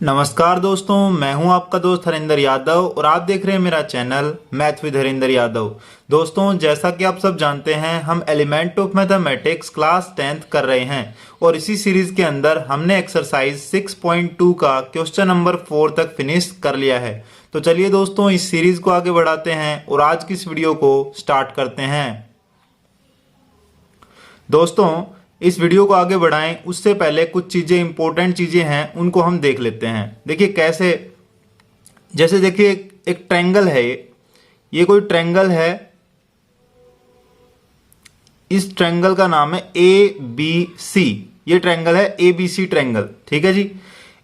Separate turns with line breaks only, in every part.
नमस्कार दोस्तों, मैं हूं आपका दोस्त हरिंदर यादव और आप देख रहे हैं मेरा channel math with Harinder Yadav. दोस्तों, जैसा कि आप सब जानते हैं, हम element of mathematics class 10th कर रहे हैं और इसी सीरीज के अंदर हमने एक्सरसाइज 6.2 का क्वेश्चन नंबर 4 तक फिनिश कर लिया है। तो चलिए दोस्तों, इस सीरीज को आगे बढ़ाते हैं और आज की इस वीडियो को स्टार्ट करते हैं। दोस्तों, इस वीडियो को आगे बढ़ाएं उससे पहले कुछ चीजें इंपॉर्टेंट चीजें हैं, उनको हम देख लेते हैं। देखिए कैसे, जैसे देखिए एक ट्रायंगल है, ये कोई ट्रायंगल है। इस ट्रायंगल का नाम है ABC। ये ट्रायंगल है ABC ट्रायंगल, ठीक है जी।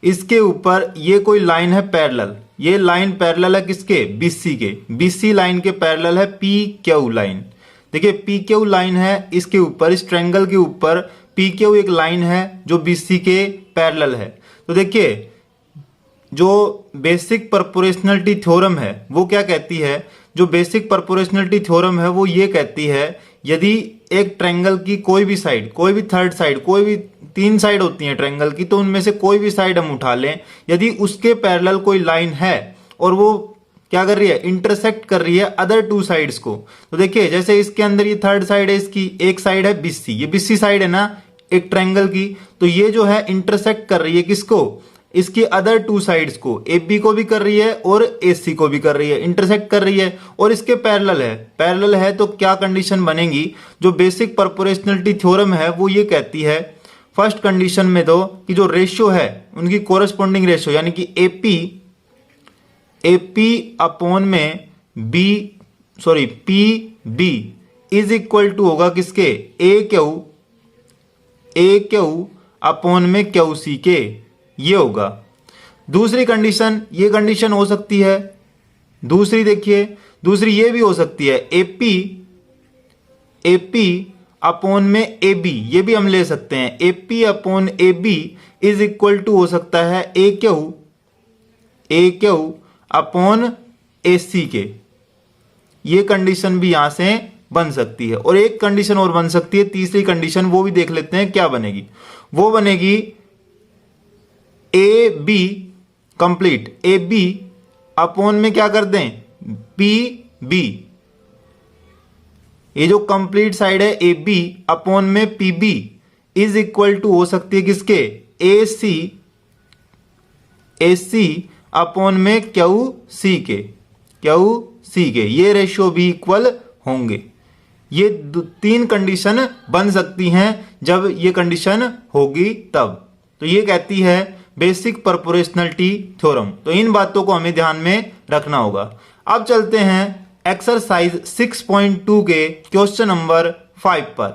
इसके ऊपर ये कोई लाइन है पैरेलल। ये लाइन पैरेलल है किसके? BC के। BC लाइन के पैरेलल है PQ लाइन। देखिए PQ लाइन है, इसके ऊपर, इस ट्रायंगल के ऊपर PQ एक लाइन है जो BC के पैरेलल है। तो देखिए जो बेसिक प्रोपोर्शनलिटी थ्योरम है वो क्या कहती है? जो बेसिक प्रोपोर्शनलिटी थ्योरम है वो ये कहती है, यदि एक ट्रायंगल की कोई भी साइड, कोई भी थर्ड साइड, कोई भी 3 साइड होती है ट्रायंगल की, तो उनमें से कोई भी साइड हम उठा लें, यदि उसके पैरेलल कोई लाइन है और वो क्या कर रही है? इंटरसेक्ट कर रही है अदर 2 साइड्स को। तो देखिए जैसे इसके अंदर ये थर्ड साइड है, इसकी एक साइड है BC, ये BC साइड है ना एक ट्रायंगल की, तो ये जो है इंटरसेक्ट कर रही है किसको? इसकी अदर 2 साइड्स को, AB को भी कर रही है और AC को भी कर रही है, इंटरसेक्ट कर रही है और इसके पैरेलल है। पैरेलल है तो क्या कंडीशन बनेगी? जो बेसिक प्रोपोर्शनलिटी थ्योरम है वो ये कहती है, फर्स्ट कंडीशन में तो, कि जो रेशियो है उनकी कोरस्पॉन्डिंग रेशियो यानी कि AP अपॉन में PB इज इक्वल टू होगा किसके? AQ अपॉन में QC के, ये होगा। दूसरी कंडीशन, ये कंडीशन हो सकती है। दूसरी देखिए, दूसरी ये भी हो सकती है, AP अपॉन में AB, ये भी हम ले सकते हैं। AP upon AB is equal to हो सकता है AQ अपॉन AC के। ये कंडीशन भी यहां से बन सकती है और एक कंडीशन और बन सकती है, तीसरी कंडीशन, वो भी देख लेते हैं क्या बनेगी। वो बनेगी AB कंप्लीट, AB अपॉन में क्या कर दें? PB। ये जो कंप्लीट साइड है AB अपॉन में PB इज इक्वल टू हो सकती है किसके? AC अपॉन में QC के। ये रेशियो भी इक्वल होंगे। ये 3 कंडीशन बन सकती हैं जब ये कंडीशन होगी तब। तो ये कहती है बेसिक प्रोपोर्शनलिटी थ्योरम। तो इन बातों को हमें ध्यान में रखना होगा। अब चलते हैं एक्सरसाइज 6.2 के क्वेश्चन नंबर 5 पर।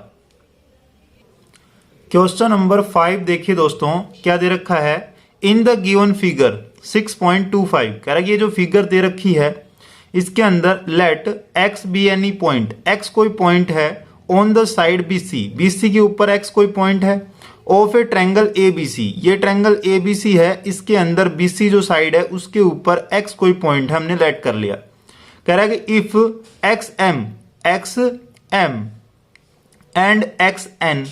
क्वेश्चन नंबर 5 देखिए दोस्तों, क्या दे रखा है? इन द गिवन फिगर 6.25 कह रहा है, ये जो फिगर दे रखी है इसके अंदर let x be any point, x कोई पॉइंट है, ऑन द साइड BC के ऊपर x कोई पॉइंट है, ऑफ ए ट्रायंगल ABC, ये ट्रायंगल ABC है, इसके अंदर BC जो साइड है उसके ऊपर x कोई पॉइंट है, हमने लेट कर लिया। कह रहा है कि if XM and XN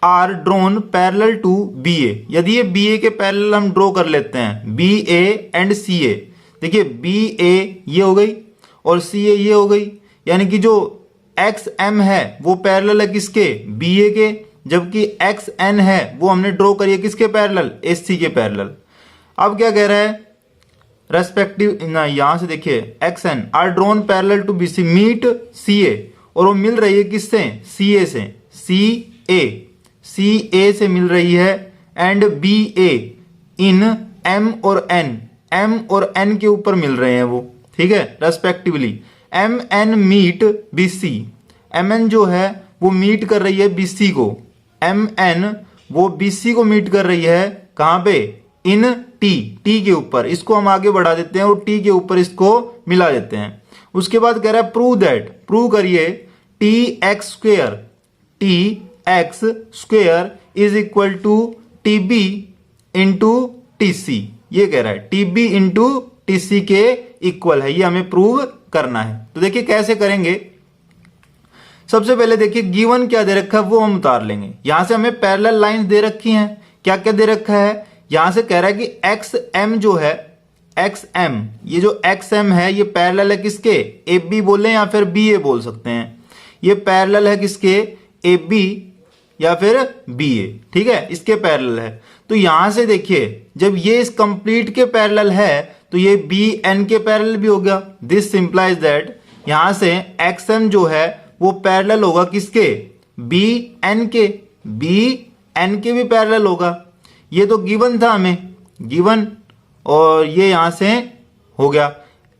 are drawn parallel to BA, यदि ये BA के पैरेलल हम ड्रॉ कर लेते हैं, BA एंड CA, देखिए BA ये हो गई और CA ये हो गई, यानी कि जो XM है वो पैरेलल है किसके? BA के, जबकि XN है वो हमने ड्रॉ करी है किसके पैरेलल? AC के पैरेलल। अब क्या कह रहा है? रेस्पेक्टिव ना, यहां से देखिए XN are drawn parallel to BC meet CA, और वो मिल रही है किससे? CA से। CA से मिल रही है एंड BA इन M और N के ऊपर मिल रहे हैं वो, ठीक है, respectively. MN meet BC, MN जो है वो मीट कर रही है BC को, MN वो BC को मीट कर रही है कहां पे? इन T के ऊपर। इसको हम आगे बढ़ा देते हैं और T के ऊपर इसको मिला देते हैं। उसके बाद कह रहा है प्रूव करिए TX square is equal to TB into TC। ये कह रहा है TB इंटू TC के इक्वल है, ये हमें प्रूव करना है। तो देखिए कैसे करेंगे। सबसे पहले देखिए गिवन क्या दे रखा है वो हम उतार लेंगे। यहां से हमें पैरेलल लाइंस दे रखी हैं। क्या क्या दे रखा है? यहां से कह रहा है कि एक्स एम जो है, एक्स एम, ये जो एक्स एम है ये पैरेलल है किसके, ए बी बोले या फिर बी ए बोल सकते हैं। ये पैरेलल है किसके, ए बी या फिर बी ए, ठीक है, इसके पैरेलल है। तो यहां से देखिए जब ये इस कंप्लीट के पैरेलल है तो ये बी एन के पैरेलल भी हो गया। दिस सिंप्लाइज दैट यहां से एक्स एम जो है वो पैरेलल होगा किसके, बी एन के, बी एन के भी पैरेलल होगा। ये तो गिवन था हमें, गिवन, और ये यहां से हो गया,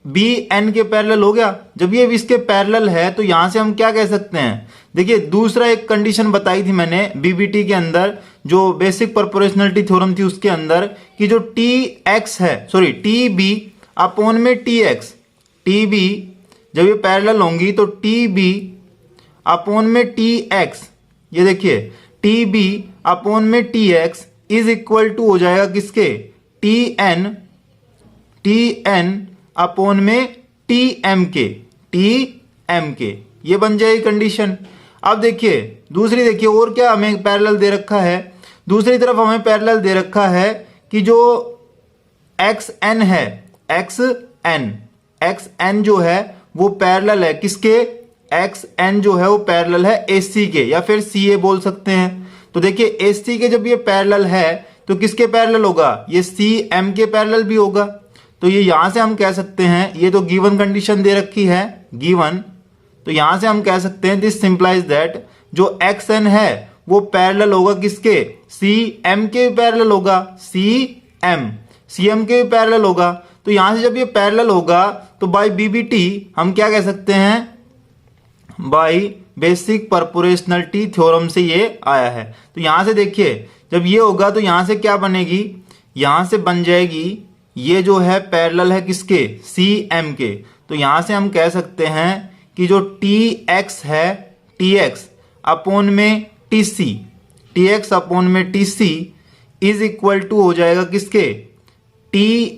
बी एन के पैरेलल हो गया। जब ये इसके पैरेलल है तो यहां से हम क्या कह सकते हैं, देखिए दूसरा एक कंडीशन बताई थी मैंने बीबीटी के अंदर, जो बेसिक प्रोपोर्शनलिटी थ्योरम थी उसके अंदर, कि जो टी एक्स है, सॉरी टी बी अपॉन में टी एक्स, टी बी जब ये पैरेलल होंगी तो टी बी अपॉन में टी एक्स, ये देखिए टी बी अपॉन में T X is equal to हो जाएगा किसके, टी एन अपॉन में टी एम के, ये बन जाएगी कंडीशन। अब देखिए दूसरी, देखिए और क्या हमें पैरेलल दे रखा है, दूसरी तरफ हमें पैरेलल दे रखा है कि जो एक्स एन है, एक्स एन जो है वो पैरेलल है किसके, एक्स एन जो है वो पैरेलल है ए सी के, या फिर सी ए बोल सकते हैं। तो देखिए ए सी के जब ये पैरेलल है तो किसके पैरेलल होगा, ये सी एम के पैरेलल भी होगा। तो ये यहां से हम कह सकते हैं, ये तो गिवन कंडीशन दे रखी है, गिवन, तो यहां से हम कह सकते हैं दिस सिंप्लाइज दैट जो एक्स एन है वो पैरेलल होगा किसके, सी एम के पैरेलल होगा, सी एम के पैरेलल होगा। तो यहां से जब ये पैरेलल होगा तो बाय बीबीटी हम क्या कह सकते हैं, बाय बेसिक प्रोपोर्शनलिटी थ्योरम से ये आया है। तो यहां से देखिए जब ये होगा तो यहां से क्या बनेगी, यहां से बन जाएगी, ये जो है पैरेलल है किसके, सी एम के। तो यहां से हम कह सकते हैं कि जो टी एक्स है, टी एक्स अपॉन में T C, T X upon में T C is equal to हो जाएगा किसके, T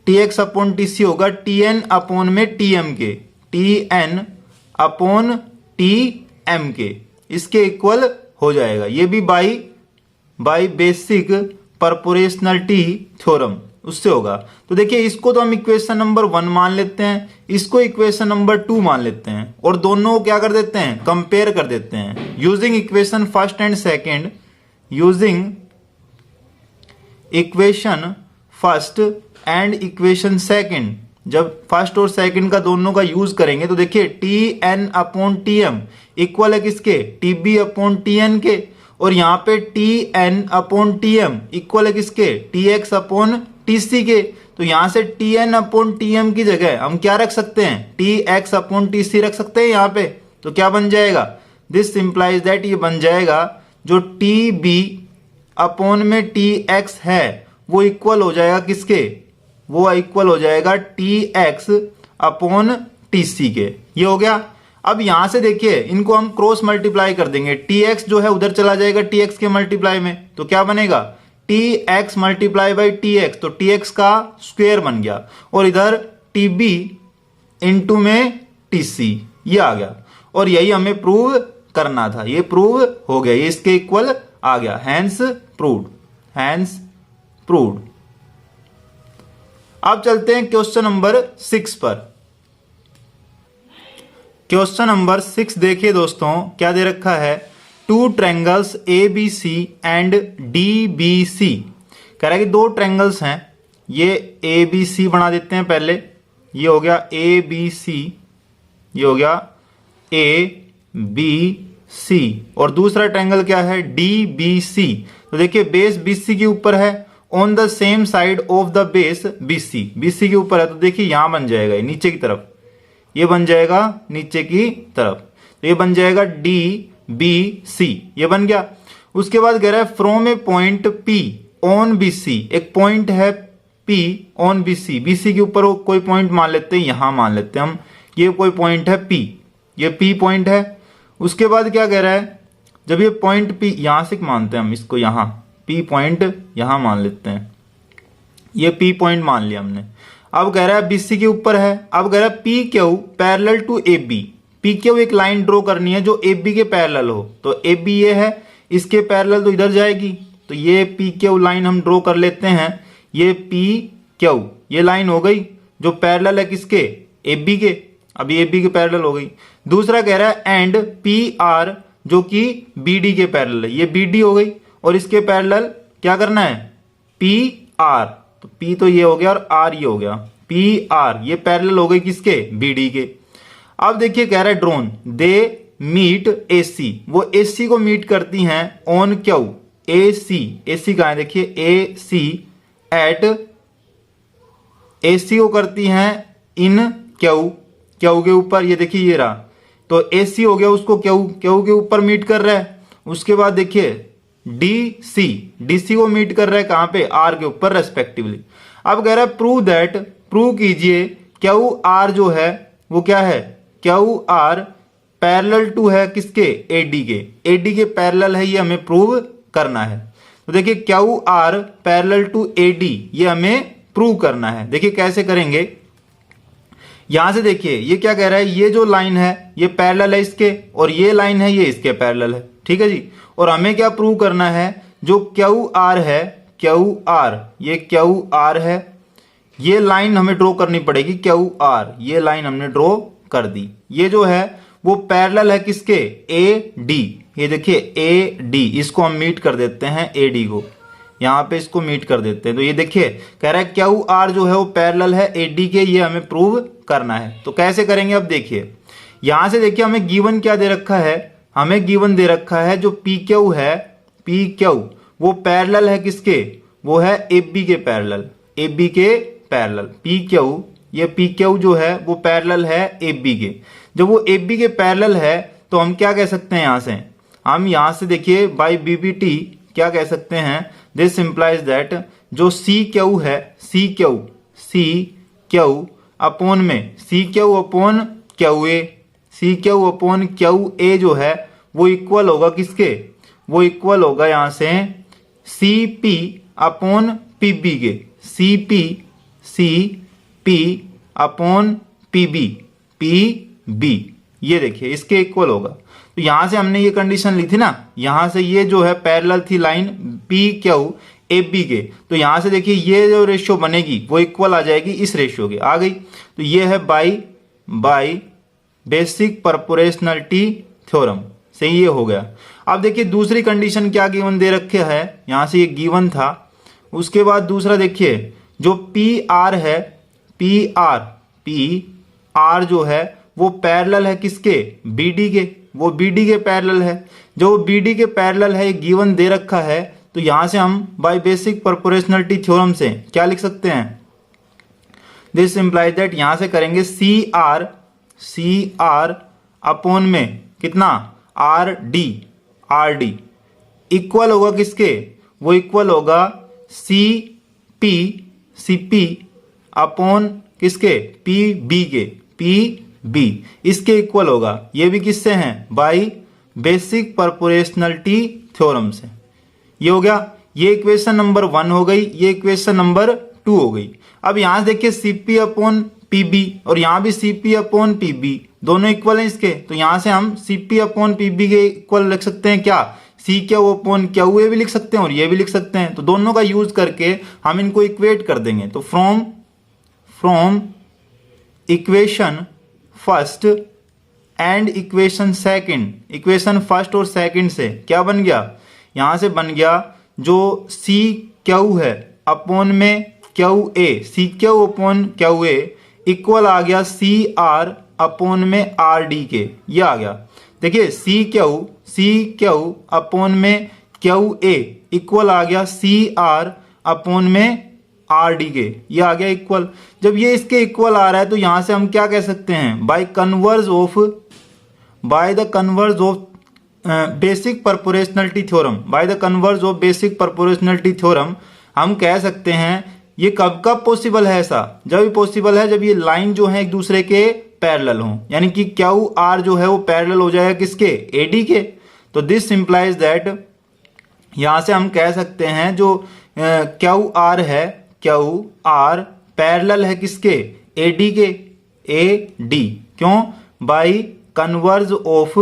X upon T C होगा टी एन अपॉन में टी एम के, T N upon T M के, इसके इक्वल हो जाएगा। ये भी बाई बेसिक प्रोपोर्शनलिटी थ्योरम उससे होगा। तो देखिए इसको तो हम इक्वेशन नंबर 1 मान लेते हैं, इसको इक्वेशन नंबर 2 मान लेते हैं, और दोनों को क्या कर देते हैं, कंपेयर कर देते हैं using equation first and second, using equation first and equation second. जब फर्स्ट और सेकंड का दोनों का यूज करेंगे तो देखिए T N upon T M equal है किसके, T B upon T N के, और यहाँ पे T N upon T M equal है किसके, T X upon T C के। तो यहां से T N upon T M की जगह हम क्या रख सकते हैं, T X upon T C रख सकते हैं यहाँ पे। तो क्या बन जाएगा, दिस सिंप्लाइज दैट ये बन जाएगा जो टी बी अपॉन में टी एक्स है वो इक्वल हो जाएगा किसके, वो इक्वल हो जाएगा T X upon T C के। ये हो गया। अब यहां से देखिए इनको हम क्रॉस मल्टीप्लाई कर देंगे, टी एक्स जो है उधर चला जाएगा टी एक्स के मल्टीप्लाई में, तो क्या बनेगा, T x multiply by T x, तो टी एक्स का स्क्वायर बन गया, और इधर टी बी इंटू में टी सी, ये आ गया। और यही हमें प्रूव करना था, ये प्रूव हो गया, ये इसके इक्वल आ गया, हैंस प्रूव्ड, हैंस प्रूव्ड। अब चलते हैं क्वेश्चन नंबर 6 पर। क्वेश्चन नंबर 6 देखिए दोस्तों, क्या दे रखा है, two triangles A B C and D B C. कह रहा है कि दो ट्रायंगल्स हैं, ये ए बी सी बना देते हैं पहले, ये हो गया ए बी सी, ये हो गया ए बी सी, और दूसरा ट्रायंगल क्या है, डी बी सी। तो देखिए बेस बी सी के ऊपर है, on the same side of the base B C के ऊपर है, तो देखिए यहां बन जाएगा, नीचे की तरफ ये बन जाएगा, नीचे की तरफ, तो ये बन जाएगा डी बी सी, ये बन गया। उसके बाद कह रहा है from a point P on B C, एक पॉइंट है पी ऑन बी सी के ऊपर कोई पॉइंट मान लेते हैं, यहां मान लेते हैं हम, ये कोई पॉइंट है पी, ये पी पॉइंट है। उसके बाद क्या कह रहा है, जब ये पॉइंट पी, यहां से मानते हैं हम इसको, यहां पी पॉइंट यहां मान लेते हैं, ये पी पॉइंट मान लिया हमने। अब कह रहा है बीसी के ऊपर है, अब कह रहा है P Q parallel to A B, P Q एक लाइन ड्रॉ करनी है जो ए बी के पैरेलल हो, तो ए बी ये है, इसके पैरेलल तो इधर जाएगी, तो ये पी क्यू लाइन हम ड्रॉ कर लेते हैं। ये पी क्यू ये लाइन हो गई जो पैरेलल है किसके, ए बी के। अभी ए बी के पैरेलल हो गई। दूसरा कह रहा है एंड पी आर जो कि बी डी के पैरेलल है, ये बी डी हो गई और इसके पैरेलल क्या करना है, पी आर। तो पी तो ये हो गया और आर ये हो गया, पी आर ये पैरेलल हो गई किसके, बी डी के। अब देखिए कह रहा है ड्रोन दे मीट ए सी, वो ए सी को मीट करती हैं ऑन क्यू, ए सी कहां है देखिए, ए सी एट, ए सी को करती हैं इन क्यू के ऊपर, ये देखिए ये रहा। तो ए सी हो गया उसको क्यू के ऊपर मीट कर रहा है। उसके बाद देखिए डी सी को मीट कर रहा है कहां पे, आर के ऊपर रेस्पेक्टिवली। अब कह रहा है प्रूव कीजिए क्यू आर जो है वो क्या है, क्यू आर पैरेलल टू है किसके, एडी के पैरेलल है, ये हमें प्रूव करना है। तो देखिए Q R parallel to AD ये हमें प्रूव करना है। देखिए कैसे करेंगे, यहां से देखिए ये क्या कह रहा है, ये जो लाइन है ये पैरेलल है इसके और ये लाइन है ये इसके पैरेलल है, ठीक है जी। और हमें क्या प्रूव करना है, जो क्यू आर है, क्यू आर ये क्यू आर है, ये लाइन हमें ड्रॉ करनी पड़ेगी, क्यू आर ये लाइन हमने ड्रॉ कर दी। ये जो है वो पैरेलल है किसके, ए डी। ये देखिए ए डी, इसको हम मीट कर देते हैं ए डी को, यहां पे इसको मीट कर देते हैं। तो ये देखिए कह रहा है क्यू आर जो है वो पैरेलल है ए डी के, ये हमें प्रूव करना है। तो कैसे करेंगे, अब देखिए यहां से देखिए हमें गिवन क्या दे रखा है, हमें गिवन दे रखा है जो पी क्यू है, पी क्यू वो पैरेलल है किसके, वो है ए बी के पैरेलल, ए बी के पैरेलल। पी क्यू ये पी क्यू जो है वो पैरेलल है ए बी के। जब वो ए बी के पैरेलल है तो हम क्या कह सकते हैं, यहां से हम यहां से देखिए बाई बीबीटी क्या कह सकते हैं, दिस इंप्लाइज दैट जो सी क्यू है, सी क्यू अपॉन में C Q upon Q A, C Q upon Q A जो है वो इक्वल होगा किसके, वो इक्वल होगा यहां से C P upon P B के, C P upon P B, ये देखिए इसके इक्वल होगा। तो यहां से हमने ये कंडीशन ली थी ना, यहां से ये जो है पैरेलल थी line P Q A B के, तो यहां से देखिए ये जो रेशियो बनेगी वो इक्वल आ जाएगी इस रेशियो के, आ गई। तो ये है बाई बेसिक प्रोपोर्शनलिटी थ्योरम से ये हो गया। अब देखिए दूसरी कंडीशन क्या गिवन दे रखे है, यहां से ये गिवन था। उसके बाद दूसरा देखिए जो पी आर है, पी आर जो है वो पैरेलल है किसके, बीडी के, वो बीडी के पैरेलल है। जो बीडी के पैरेलल है ये गिवन दे रखा है, तो यहां से हम बाय बेसिक प्रोपोर्शनलिटी थ्योरम से क्या लिख सकते हैं, दिस इंप्लाइज दैट यहां से करेंगे सी आर अपॉन में कितना, आर डी इक्वल होगा किसके, वो इक्वल होगा सी पी अपॉन किसके, पी बी इसके इक्वल होगा। ये भी किससे हैं, बाई बेसिक प्रोपोर्शनलिटी थ्योरम से। ये हो गया, ये इक्वेशन नंबर 1 हो गई, ये इक्वेशन नंबर 2 हो गई। अब यहां से देखिए सीपी अपॉन पीबी और यहां भी सीपी अपॉन पीबी दोनों इक्वल हैं इसके, तो यहां से हम सीपी अपॉन पीबी के इक्वल लिख सकते हैं क्या, C Q upon Q A भी लिख सकते हैं और ये भी लिख सकते हैं। तो दोनों का यूज करके हम इनको इक्वेट कर देंगे। तो from equation first and equation second, equation first और सेकंड से क्या बन गया, यहां से बन गया जो सी क्यू है अपॉन में Q A, C Q upon Q A equal आ गया सी आर अपॉन में आर डी के, ये आ गया। देखिए सी क्यू अपॉन में क्यू ए इक्वल आ गया सी आर अपॉन में आर डी के, ये आ गया इक्वल। जब ये इसके इक्वल आ रहा है तो यहां से हम क्या कह सकते हैं, by the converge of basic proportionality theorem, by the converge of basic proportionality theorem हम कह सकते हैं ये कब पॉसिबल है, ऐसा जब भी पॉसिबल है जब ये लाइन जो है एक दूसरे के पैरेलल हो, यानी कि क्यू आर जो है वो पैरेलल हो जाएगा किसके, एडी के। तो दिस इंप्लाइज दैट यहां से हम कह सकते हैं जो क्यू आर है, क्यू आर पैरेलल है किसके, एडी के, ए डी। क्यों, by converse of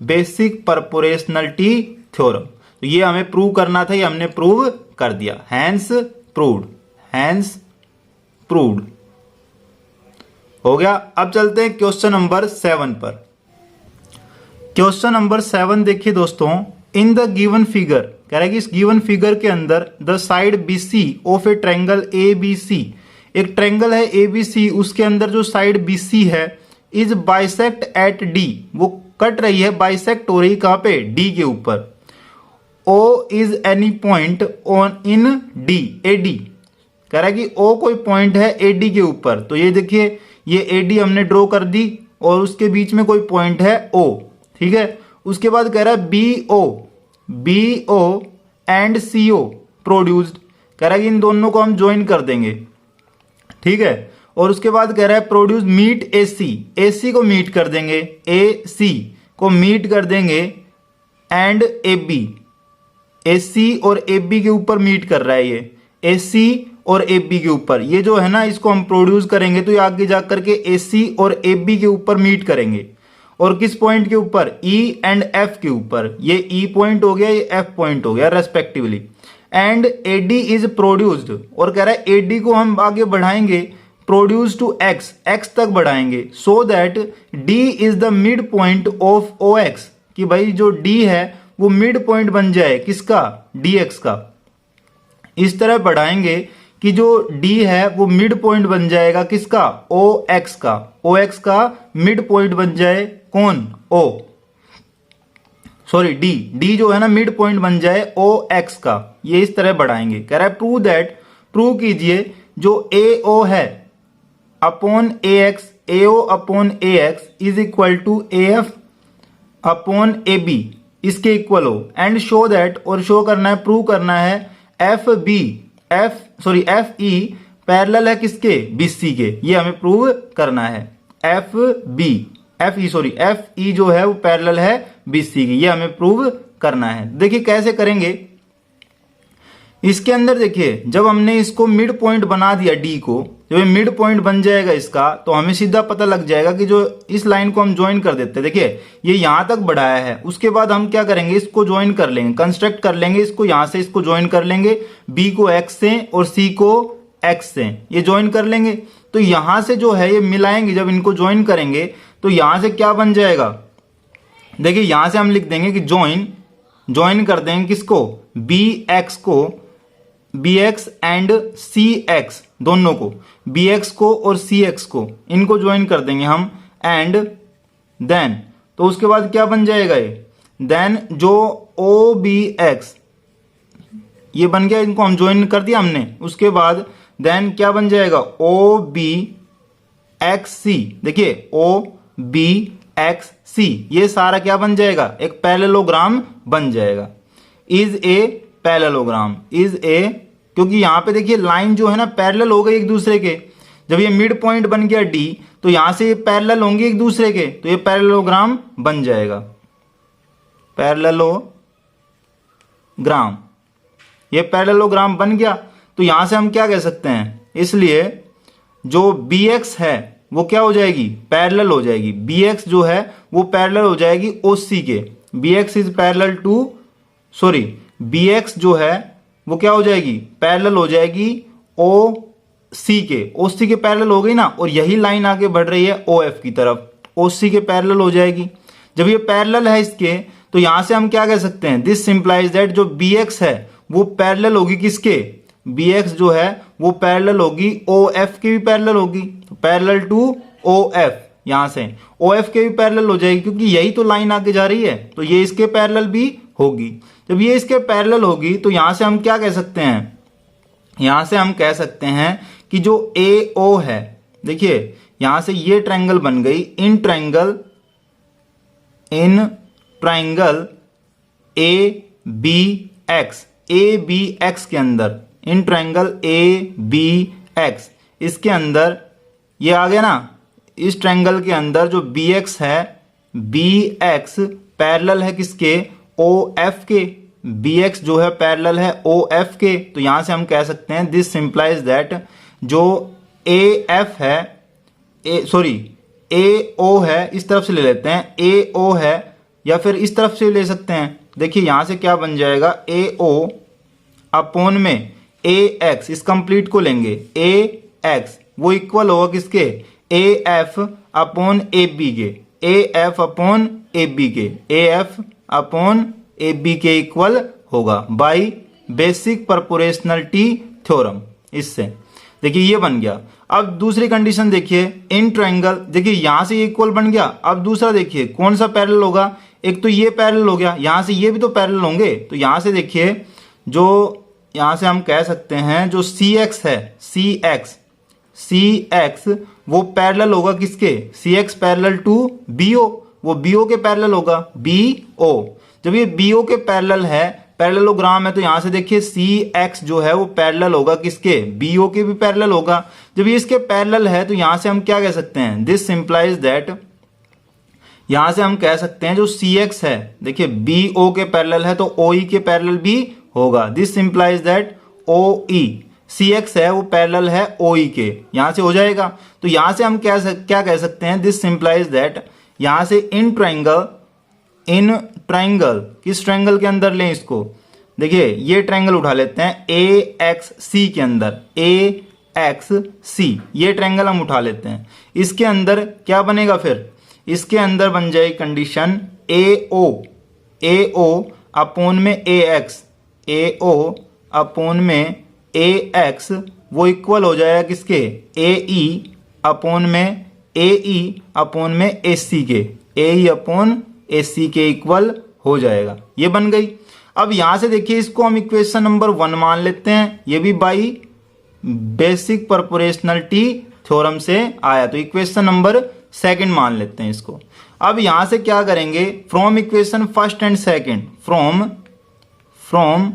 basic proportionality theorem. तो ये हमें प्रूव करना था, ये हमने प्रूव कर दिया। हैंस प्रूव्ड, हैंस प्रूव्ड हो गया। अब चलते हैं क्वेश्चन नंबर 7 पर। क्वेश्चन नंबर 7 देखिए दोस्तों, इन द गिवन फिगर, कह रहा है कि इस गिवन फिगर के अंदर the side BC of a triangle ABC, एक ट्रायंगल है ABC, उसके अंदर जो साइड BC है इज बाइसेक्ट एट D, वो कट रही है, बाइसेक्ट हो रही कहां पे, D के ऊपर। O is any point on in D, AD, कह रहा है कि O कोई पॉइंट है AD के ऊपर। तो ये देखिए, ये AD हमने ड्रॉ कर दी और उसके बीच में कोई पॉइंट है O, ठीक है। उसके बाद कह रहा है BO एंड CO प्रोड्यूस्ड, कह रहा है कि इन दोनों को हम ज्वाइन कर देंगे, ठीक है। और उसके बाद कह रहा है प्रोड्यूस मीट AC को मीट कर देंगे, AC को मीट कर देंगे एंड AC और AB के ऊपर मीट कर रहा है, ये AC और AB के ऊपर, ये जो है ना इसको हम प्रोड्यूस करेंगे तो ये आगे जाकर के AC और AB के ऊपर मीट करेंगे। और किस पॉइंट के ऊपर, E एंड F के ऊपर, ये E पॉइंट हो गया, ये F पॉइंट हो गया respectively. And AD is produced, और कह रहा है AD को हम आगे बढ़ाएंगे, प्रोड्यूस टू X तक बढ़ाएंगे, so that D is the mid point of OX, कि भाई जो D है वो मिड पॉइंट बन जाए किसका, DX का। इस तरह बढ़ाएंगे कि जो D है वो मिड पॉइंट बन जाएगा किसका, OX का, OX का मिड पॉइंट बन जाए कौन, D जो है ना मिड पॉइंट बन जाए OX का। ये इस तरह बढ़ाएंगे। कह रहा है प्रूव दैट, प्रूव कीजिए जो AO है upon AX, AO upon AX is equal to AF upon AB, इसके इक्वल हो। एंड शो दैट, और शो करना है, प्रूव करना है FE पैरेलल है किसके, BC के, ये हमें प्रूव करना है। FE जो है वो पैरेलल है BC की, ये हमें प्रूव करना है। देखिए कैसे करेंगे, इसके अंदर देखिए जब हमने इसको मिड पॉइंट बना दिया D को, जब ये मिड पॉइंट बन जाएगा इसका, तो हमें सीधा पता लग जाएगा कि जो इस लाइन को हम ज्वाइन कर देते हैं, देखिए ये यहां तक बढ़ाया है, उसके बाद हम क्या करेंगे, इसको ज्वाइन कर लेंगे, कंस्ट्रक्ट कर लेंगे इसको, यहां से इसको ज्वाइन कर लेंगे, B को X से और C को X से, ये ज्वाइन कर लेंगे। तो यहां से जो है ये मिलाएंगे, जब इनको ज्वाइन करेंगे तो यहां से क्या बन जाएगा, देखिए यहां से हम लिख देंगे कि ज्वाइन कर देंगे किसको, BX एंड CX, दोनों को, BX को और CX को, इनको ज्वाइन कर देंगे हम। एंड देन, तो उसके बाद क्या बन जाएगा ये, देन जो OBX ये बन गया, इनको हम ज्वाइन कर दिया हमने। उसके बाद देन क्या बन जाएगा, OBXC, देखिए OBXC, ये सारा क्या बन जाएगा, एक पैरेललोग्राम बन जाएगा। इज ए पैरेललोग्राम, क्योंकि यहां पे देखिए लाइन जो है ना पैरेलल हो गई एक दूसरे के, जब ये मिड पॉइंट बन गया D, तो यहां से ये पैरेलल होंगे एक दूसरे के, तो ये पैरेललोग्राम बन जाएगा, पैरेललोग्राम, ये पैरेललोग्राम बन गया। तो यहां से हम क्या कह सकते हैं, इसलिए जो BX है वो क्या हो जाएगी, पैरेलल हो जाएगी, BX जो है वो पैरेलल हो जाएगी OC के, BX is parallel to, BX जो है वो क्या हो जाएगी, पैरेलल हो जाएगी OC के पैरेलल हो गई ना, और यही लाइन आगे बढ़ रही है OF की तरफ, OC के पैरेलल हो जाएगी। जब ये पैरेलल है इसके, तो यहां से हम क्या कह सकते हैं, दिस सिंप्लाइज दैट जो BX है वो पैरेलल होगी किसके, BX जो है वो पैरेलल होगी OF के भी पैरेलल होगी, पैरेलल टू OF, यहां से OF के भी पैरेलल हो जाएगी, क्योंकि यही तो लाइन आगे जा रही है, तो ये इसके पैरेलल भी होगी। जब ये इसके पैरेलल होगी तो यहां से हम क्या कह सकते हैं, यहां से हम कह सकते हैं कि जो AO है, देखिए यहां से ये ट्रायंगल बन गई, इन ट्रायंगल ABX के अंदर, इन ट्रायंगल ABX, इसके अंदर ये आ गया ना, इस ट्रायंगल के अंदर जो BX है, BX पैरेलल है किसके, OF के, BX जो है पैरेलल है OF के। तो यहां से हम कह सकते हैं दिस सिंप्लाइज दैट जो AF है, AO है, इस तरफ से ले लेते हैं, AO है या फिर इस तरफ से ले सकते हैं। देखिए यहाँ से क्या बन जाएगा, ए ओ अपॉन में ए एक्स, इस कंप्लीट को लेंगे, ए एक्स वो इक्वल होगा किसके, A F upon A B के, A F upon A B के, A F upon A B के इक्वल होगा बाई बेसिक प्रोपोर्शनलिटी थ्योरम। इससे देखिए ये बन गया। अब दूसरी कंडीशन देखिए, इन ट्रायंगल, देखिए यहां से ये इक्वल बन गया। अब दूसरा देखिए कौन सा पैरेलल होगा, एक तो ये पैरेलल हो गया, यहां से ये भी तो पैरेलल होंगे। तो यहां से देखिए जो यहां से हम कह सकते हैं जो सी एक्स है, सी एक्स वो पैरेलल होगा किसके, C X parallel to B O, वो बी ओ के पैरेलल होगा, बी ओ। जब ये बी ओ के पैरेलल है, पैरेललोग्राम है, तो यहां से देखिए सी एक्स जो है वो पैरेलल होगा किसके, बी ओ के भी पैरेलल होगा। जब ये इसके पैरेलल है तो यहां से हम क्या कह सकते हैं, दिस सिंप्लाइज दैट, यहां से हम कह सकते हैं जो सी एक्स है, देखिए बी ओ के पैरेलल है तो ओ ई के पैरेलल भी होगा। This implies that O E, C X है वो पैरेलल है ओ ई के, यहां से हो जाएगा। तो यहां से हम क्या कह सकते हैं, दिस सिंप्लाइज दैट, यहां से इन ट्रायंगल किस ट्रायंगल के अंदर लें इसको, देखिए ये ट्रायंगल उठा लेते हैं ए एक्स सी के अंदर, ए एक्स सी ये ट्रायंगल हम उठा लेते हैं। इसके अंदर क्या बनेगा फिर, इसके अंदर बन जाएगी कंडीशन ए ओ अपॉन में A x, A O upon में ए एक्स वो इक्वल हो जाएगा किसके, ए ई अपॉन में ए सी के, ए ई अपॉन ए सी के इक्वल हो जाएगा। ये बन गई। अब यहां से देखिए इसको हम इक्वेशन नंबर 1 मान लेते हैं, ये भी बाई बेसिक प्रोपोर्शनलिटी थ्योरम से आया, तो इक्वेशन नंबर 2 मान लेते हैं इसको। अब यहां से क्या करेंगे, from equation first and second, from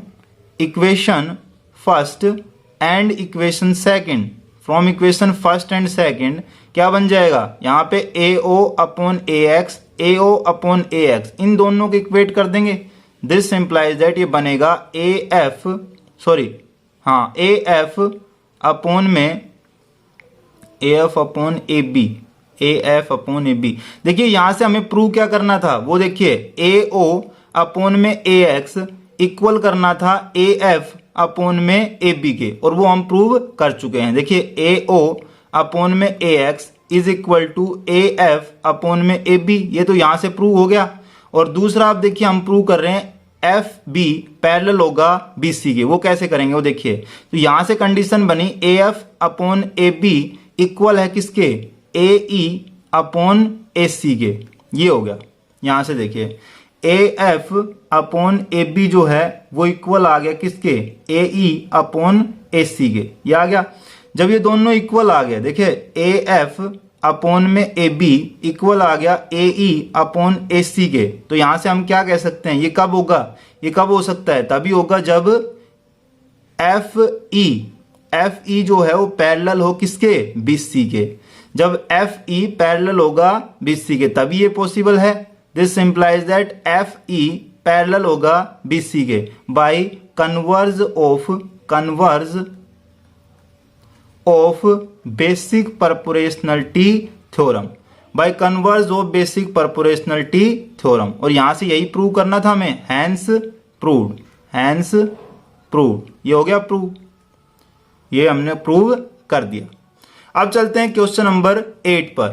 equation first and equation second, from equation first and second क्या बन जाएगा, यहां पे ए ओ अपॉन ए एक्स, ए ओ अपॉन ए एक्स, इन दोनों को इक्वेट कर देंगे। दिस इंप्लाइज दैट ये बनेगा ए एफ अपॉन में A F upon A B, A F upon A B. देखिए यहां से हमें प्रूव क्या करना था, वो देखिए ए ओ अपॉन में ए एक्स इक्वल करना था ए एफ अपॉन में ए बी के, और वो हम प्रूव कर चुके हैं। देखिए ए ओ अपॉन में A X is equal to A F upon में ए बी, ये तो यहां से प्रूव हो गया। और दूसरा आप देखिए हम प्रूव कर रहे हैं एफ बी पैरेलल होगा बी सी के, वो कैसे करेंगे वो देखिए। तो यहां से कंडीशन बनी A F upon A B equal है किसके, ए ई अपॉन ए सी के, ये हो गया। यहां से देखिए A F upon A B जो है वो इक्वल आ गया किसके, ए ई अपॉन ए सी के, ये आ गया। जब ये दोनों इक्वल आ गए, देखिए ए एफ अपॉन में ए बी इक्वल आ गया ए ई अपॉन ए सी के, तो यहां से हम क्या कह सकते हैं, ये कब होगा, ये कब हो सकता है, तभी होगा जब एफ ई जो है वो पैरेलल हो किसके, बी सी के। जब एफ ई पैरेलल होगा बी सी के तभी ये पॉसिबल है। This implies that F E parallel होगा बी सी के by converse of basic proportionality theorem, by converse of basic proportionality theorem. और यहां से यही प्रूव करना था हमें, हैंस प्रूव्ड, ये हो गया प्रूव, ये हमने प्रूव कर दिया। अब चलते हैं क्वेश्चन नंबर 8 पर।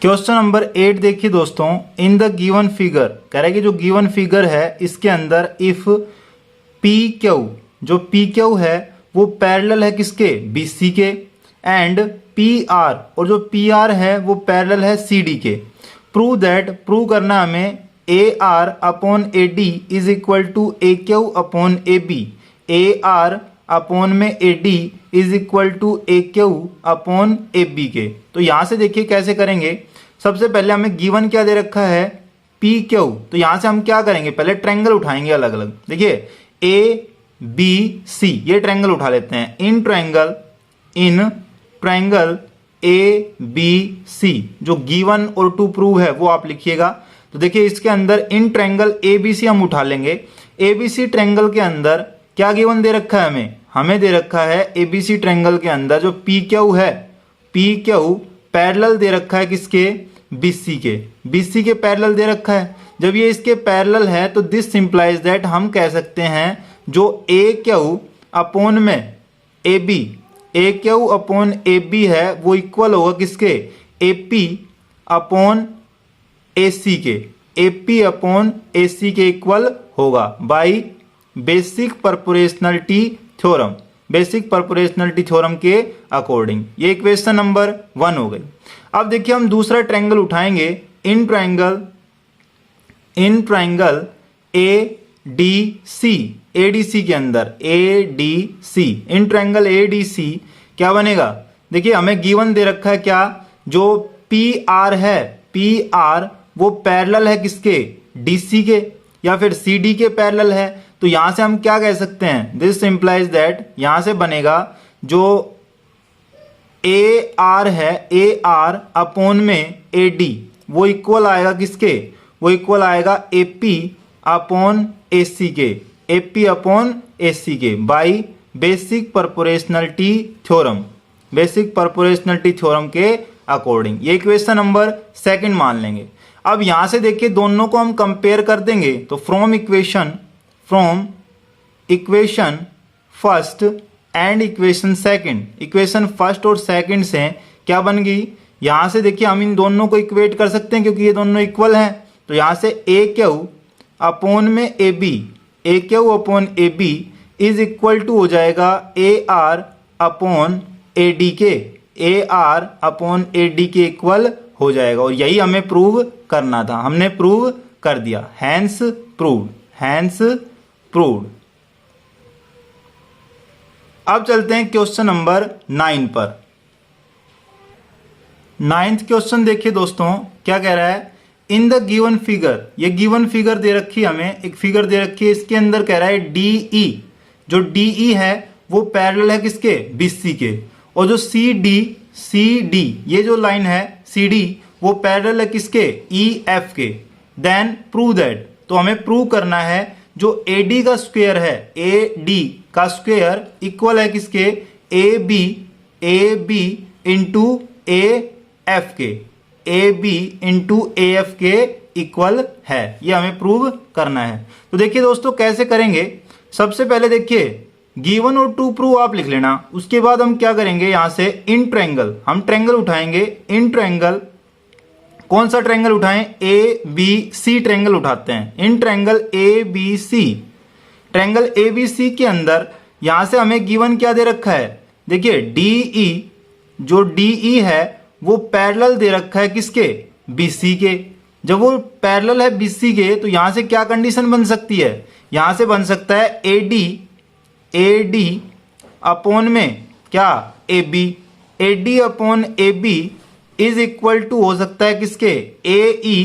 क्वेश्चन नंबर 8 देखिए दोस्तों, इन द गिवन फिगर, कह रहा है कि जो गिवन फिगर है इसके अंदर इफ पी क्यू, जो पी क्यू है वो पैरेलल है किसके, बी सी के, एंड पी आर, और जो पी आर है वो पैरेलल है सी डी के। प्रूव दैट, प्रूव करना हमें A R upon A D is equal to A Q upon A B, A R upon में A D is equal to A Q upon A B के। तो यहां से देखिए कैसे करेंगे। सबसे पहले हमें गिवन क्या दे रखा है, पी क्यू, तो यहां से हम क्या करेंगे, पहले ट्रायंगल उठाएंगे अलग अलग। देखिए ए बी सी ये ट्रायंगल उठा लेते हैं। इन ट्रायंगल ए बी सी, जो गिवन और टू प्रूव है वो आप लिखिएगा। तो देखिए इसके अंदर इन ट्रायंगल ए बी सी हम उठा लेंगे। ए बी सी ट्रायंगल के अंदर क्या गिवन दे रखा है हमें दे रखा है ए बी सी ट्रायंगल के अंदर जो पी क्यू है, पी क्यू पैरेलल दे रखा है किसके, BC के, BC के पैरेलल दे रखा है। जब ये इसके पैरेलल है तो दिस सिंप्लाइज दैट हम कह सकते हैं जो AQ अपॉन में AB, AQ अपॉन AB है वो इक्वल होगा किसके, AP अपॉन AC के, AP अपॉन AC के इक्वल होगा by basic proportionality theorem, basic proportionality theorem के अकॉर्डिंग। ये इक्वेशन नंबर 1 हो गई। अब देखिए हम दूसरा ट्रायंगल उठाएंगे, इन ट्रायंगल ADC, ADC के अंदर ADC, इन ट्रायंगल ADC क्या बनेगा, देखिए हमें गिवन दे रखा है क्या, जो PR है, PR वो पैरेलल है किसके, DC के या फिर CD के पैरेलल है। तो यहां से हम क्या कह सकते हैं, दिस इंप्लाइज दैट यहां से बनेगा जो AR है, AR अपॉन में AD वो इक्वल आएगा किसके, वो इक्वल आएगा AP अपॉन AC के, AP अपॉन AC के by basic proportionality theorem, basic proportionality theorem के अकॉर्डिंग। ये इक्वेशन नंबर 2 मान लेंगे। अब यहां से देखिए दोनों को हम कंपेयर कर देंगे तो from equation first and equation second, equation first और सेकंड से क्या बन गई, यहां से देखिए हम इन दोनों को इक्वेट कर सकते हैं क्योंकि ये दोनों इक्वल हैं। तो यहां से AQ अपॉन में AB, AQ upon AB is equal to हो जाएगा AR अपॉन AD के, AR अपॉन AD के इक्वल हो जाएगा। और यही हमें प्रूव करना था, हमने प्रूव कर दिया, हैंस प्रूव्ड, हैंस प्रूव्ड। अब चलते हैं क्वेश्चन नंबर 9 पर। 9th क्वेश्चन देखिए दोस्तों क्या कह रहा है, इन द गिवन फिगर, ये गिवन फिगर दे रखी है हमें, एक फिगर दे रखी है, इसके अंदर कह रहा है DE, जो DE है वो पैरेलल है किसके, BC के, और जो CD ये जो लाइन है CD वो पैरेलल है किसके, EF के। देन प्रूव दैट, तो हमें प्रूव करना है जो AD का स्क्वायर है, AD का स्क्वायर इक्वल है किसके, AB इंटू AF के, AB इंटू AF के इक्वल है। ये हमें प्रूव करना है। तो देखिए दोस्तों कैसे करेंगे, सबसे पहले देखिए गिवन और टू प्रूव आप लिख लेना, उसके बाद हम क्या करेंगे, यहां से इन ट्रायंगल, हम ट्रायंगल उठाएंगे, इन ट्रायंगल कौन सा ट्रायंगल उठाएं, ABC ट्रायंगल उठाते हैं, इन ट्रायंगल ABC, ट्रायंगल ABC के अंदर यहां से हमें गिवन क्या दे रखा है, देखिए DE, जो DE है वो पैरेलल दे रखा है किसके, BC के। जब वो पैरेलल है BC के तो यहां से क्या कंडीशन बन सकती है, यहां से बन सकता है AD अपॉन में क्या, AD upon AB is equal to हो सकता है किसके, AE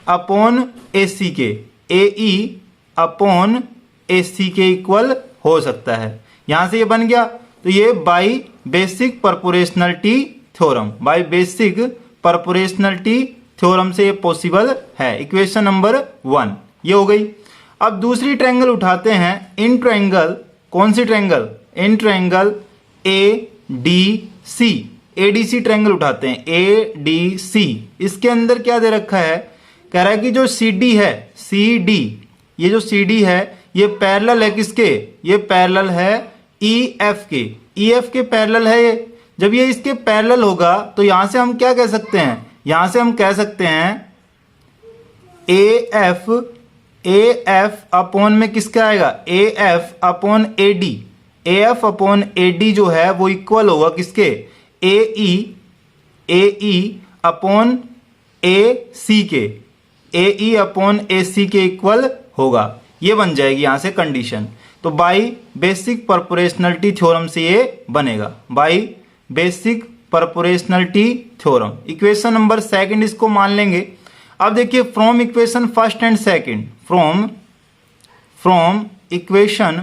अपॉन AC के, AE अपॉन AC के इक्वल हो सकता है। यहां से ये बन गया, तो ये by basic proportionality theorem, by basic proportionality theorem से ये पॉसिबल है। इक्वेशन नंबर 1 ये हो गई। अब दूसरी ट्रायंगल उठाते हैं, इन ट्रायंगल, कौन सी ट्रायंगल, इन ट्रायंगल ADC, ADC ट्रायंगल उठाते हैं, ADC। इसके अंदर क्या दे रखा है, कह रहा है कि जो CD है, CD, ये जो CD है ये पैरेलल है किसके, ये पैरेलल है EF के, EF के पैरेलल है ये। जब ये इसके पैरेलल होगा तो यहां से हम क्या कह सकते हैं, यहां से हम कह सकते हैं AF अपॉन में किसका आएगा, AF upon AD, AF upon AD जो है वो इक्वल होगा किसके, AE अपॉन AC के, AE अपॉन AC के इक्वल होगा। ये बन जाएगी यहां से कंडीशन। तो बाई बेसिक प्रोपोर्शनलिटी थ्योरम से ये बनेगा, by basic proportionality theorem. Equation number 2 इसको मान लेंगे। अब देखिए from equation first and second, from equation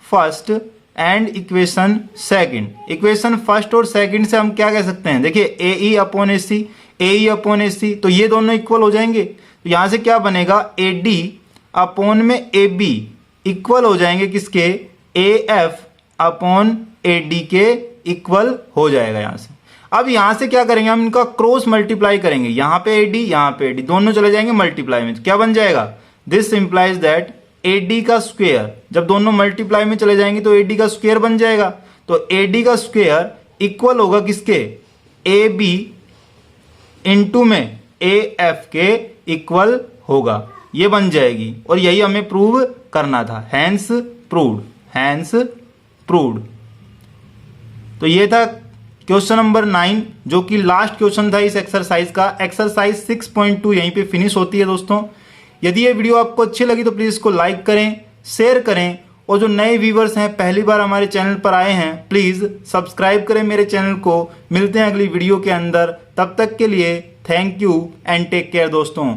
first and equation second, equation first और सेकंड से हम क्या कह सकते हैं, देखिए AE upon AC, AE upon AC, तो ये दोनों इक्वल हो जाएंगे। तो यहां से क्या बनेगा, AD अपॉन में AB इक्वल हो जाएंगे किसके, AF अपॉन AD के इक्वल हो जाएगा यहां से। अब यहां से क्या करेंगे, हम इनका क्रॉस मल्टीप्लाई करेंगे, यहां पे AD यहां पे AD, दोनों चले जाएंगे मल्टीप्लाई में, क्या बन जाएगा, दिस इंप्लाइज दैट AD का स्क्वायर, जब दोनों मल्टीप्लाई में चले जाएंगे तो AD का स्क्वायर बन जाएगा, तो AD का स्क्वायर इक्वल होगा किसके, AB इंटू में AF के इक्वल होगा, ये बन जाएगी, और यही हमें प्रूव करना था, हैंस प्रूव्ड, हैंस प्रूव्ड। तो ये था क्वेश्चन नंबर 9 जो कि लास्ट क्वेश्चन था इस एक्सरसाइज का। एक्सरसाइज 6.2 यहीं पे फिनिश होती है दोस्तों। यदि ये वीडियो आपको अच्छी लगी तो प्लीज इसको लाइक करें, शेयर करें, और जो नए व्यूवर्स हैं पहली बार हमारे चैनल पर आए हैं प्लीज सब्सक्राइब करें मेरे चैनल को। मिलते हैं अगली वीडियो के अंदर, तब तक के लिए thank you and take care दोस्तों।